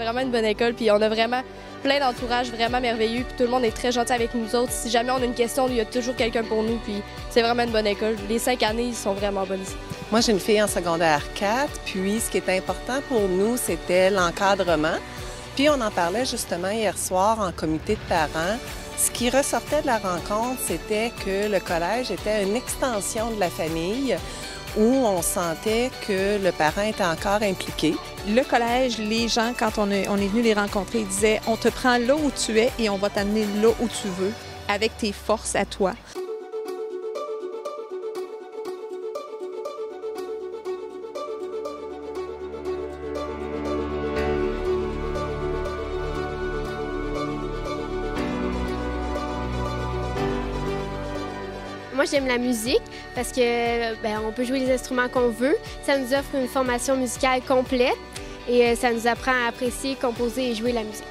vraiment une bonne école, puis on a vraiment plein d'entourage vraiment merveilleux, puis tout le monde est très gentil avec nous autres. Si jamais on a une question, il y a toujours quelqu'un pour nous, puis c'est vraiment une bonne école. Les 5 années, ils sont vraiment bonnes ici. Moi, j'ai une fille en secondaire 4, puis ce qui est important pour nous, c'était l'encadrement. Puis on en parlait justement hier soir en comité de parents. Ce qui ressortait de la rencontre, c'était que le collège était une extension de la famille où on sentait que le parent était encore impliqué. Le collège, les gens, quand on est venu les rencontrer, ils disaient « On te prend là où tu es et on va t'amener là où tu veux, avec tes forces à toi. » Moi, j'aime la musique parce que on peut jouer les instruments qu'on veut. Ça nous offre une formation musicale complète et ça nous apprend à apprécier, composer et jouer la musique.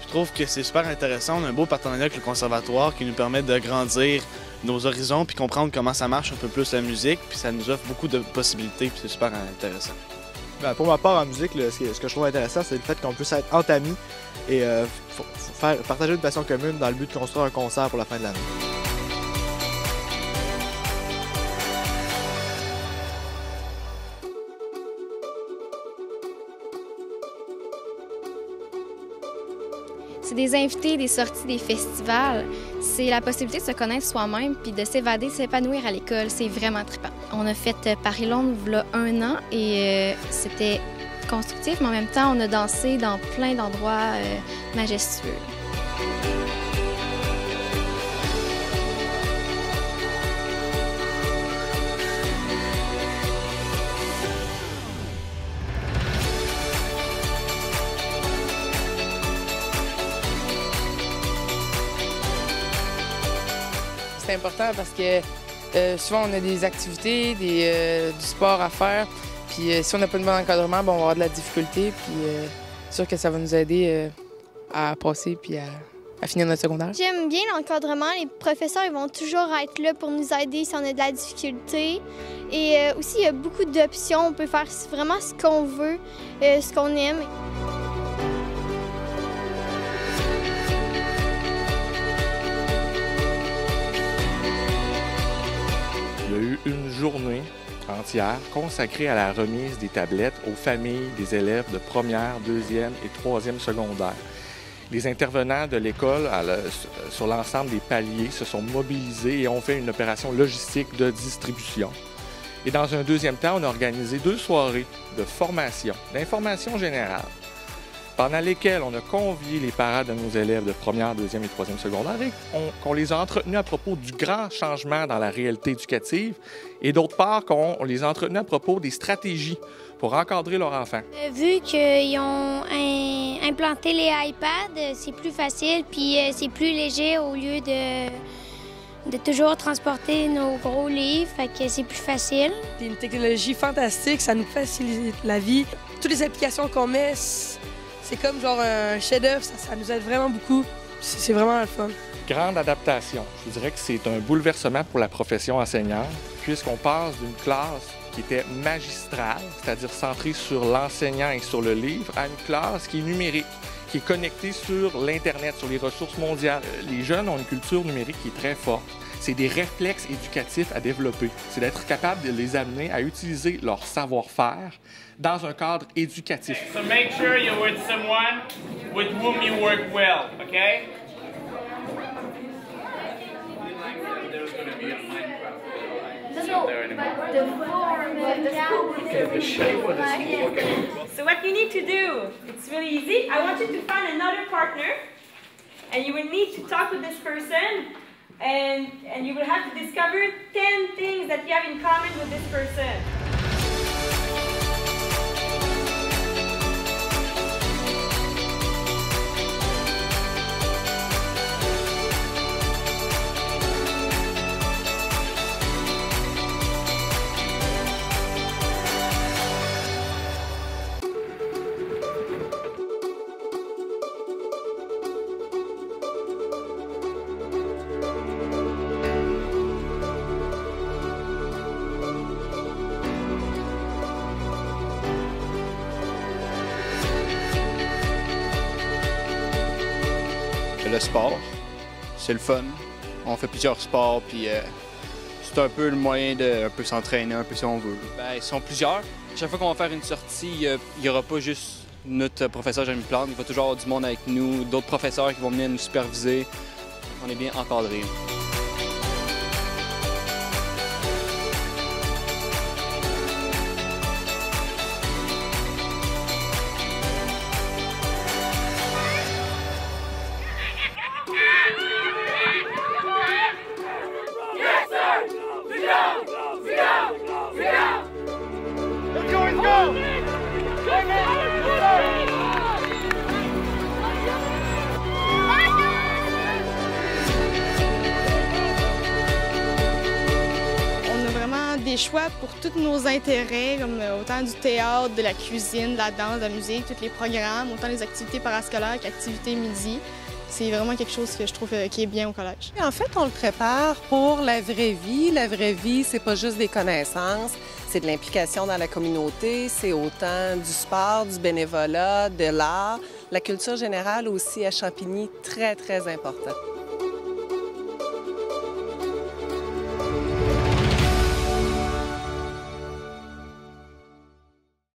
Je trouve que c'est super intéressant. On a un beau partenariat avec le conservatoire qui nous permet de grandir nos horizons puis comprendre comment ça marche un peu plus la musique. Puis ça nous offre beaucoup de possibilités puis c'est super intéressant. Pour ma part en musique, ce que je trouve intéressant, c'est le fait qu'on puisse être entre amis et partager une passion commune dans le but de construire un concert pour la fin de l'année. C'est des invités, des sorties, des festivals. C'est la possibilité de se connaître soi-même puis de s'évader, s'épanouir à l'école. C'est vraiment trippant. On a fait Paris-Londres il y a 1 an et c'était constructif, mais en même temps, on a dansé dans plein d'endroits majestueux. C'est important parce que souvent on a des activités, du sport à faire. Puis si on n'a pas de bon encadrement, on va avoir de la difficulté. Puis c'est sûr que ça va nous aider à passer puis à finir notre secondaire. J'aime bien l'encadrement. Les professeurs ils vont toujours être là pour nous aider si on a de la difficulté. Et aussi, il y a beaucoup d'options. On peut faire vraiment ce qu'on veut, ce qu'on aime. Il y a eu une journée entière consacrée à la remise des tablettes aux familles des élèves de première, deuxième et troisième secondaire. Les intervenants de l'école sur l'ensemble des paliers se sont mobilisés et ont fait une opération logistique de distribution. Et dans un deuxième temps, on a organisé 2 soirées de formation, d'information générale, pendant lesquelles on a convié les parents de nos élèves de première, deuxième et troisième secondaire et qu'on les a entretenus à propos du grand changement dans la réalité éducative et d'autre part qu'on les a entretenus à propos des stratégies pour encadrer leurs enfants. Vu qu'ils ont implanté les iPads, c'est plus facile puis c'est plus léger au lieu de toujours transporter nos gros livres, fait que c'est plus facile. C'est une technologie fantastique, ça nous facilite la vie. Toutes les applications qu'on met, c'est comme genre un chef-d'œuvre, ça nous aide vraiment beaucoup. C'est vraiment le fun. Grande adaptation. Je vous dirais que c'est un bouleversement pour la profession enseignante, puisqu'on passe d'une classe qui était magistrale, c'est-à-dire centrée sur l'enseignant et sur le livre, à une classe qui est numérique, qui est connectée sur l'Internet, sur les ressources mondiales. Les jeunes ont une culture numérique qui est très forte. C'est des réflexes éducatifs à développer. C'est d'être capable de les amener à utiliser leur savoir-faire dans un cadre éducatif. So make sure you're with someone with whom you work well, okay? So what you need to do, it's really easy. I want you to find another partner and you will need to talk with this person and you will have to discover 10 things that you have in common with this person. Le sport, c'est le fun. On fait plusieurs sports, puis c'est un peu le moyen de un peu s'entraîner, un peu si on veut. Bien, ils sont plusieurs. Chaque fois qu'on va faire une sortie, il n'y aura pas juste notre professeur Jérémy Plante. Il va toujours avoir du monde avec nous, d'autres professeurs qui vont venir nous superviser. On est bien encadrés. Des choix pour tous nos intérêts, comme autant du théâtre, de la cuisine, de la danse, de la musique, tous les programmes, autant les activités parascolaires qu'activités midi. C'est vraiment quelque chose que je trouve qui est bien au collège. En fait, on le prépare pour la vraie vie. La vraie vie, c'est pas juste des connaissances, c'est de l'implication dans la communauté, c'est autant du sport, du bénévolat, de l'art. La culture générale aussi à Champigny, très, très important.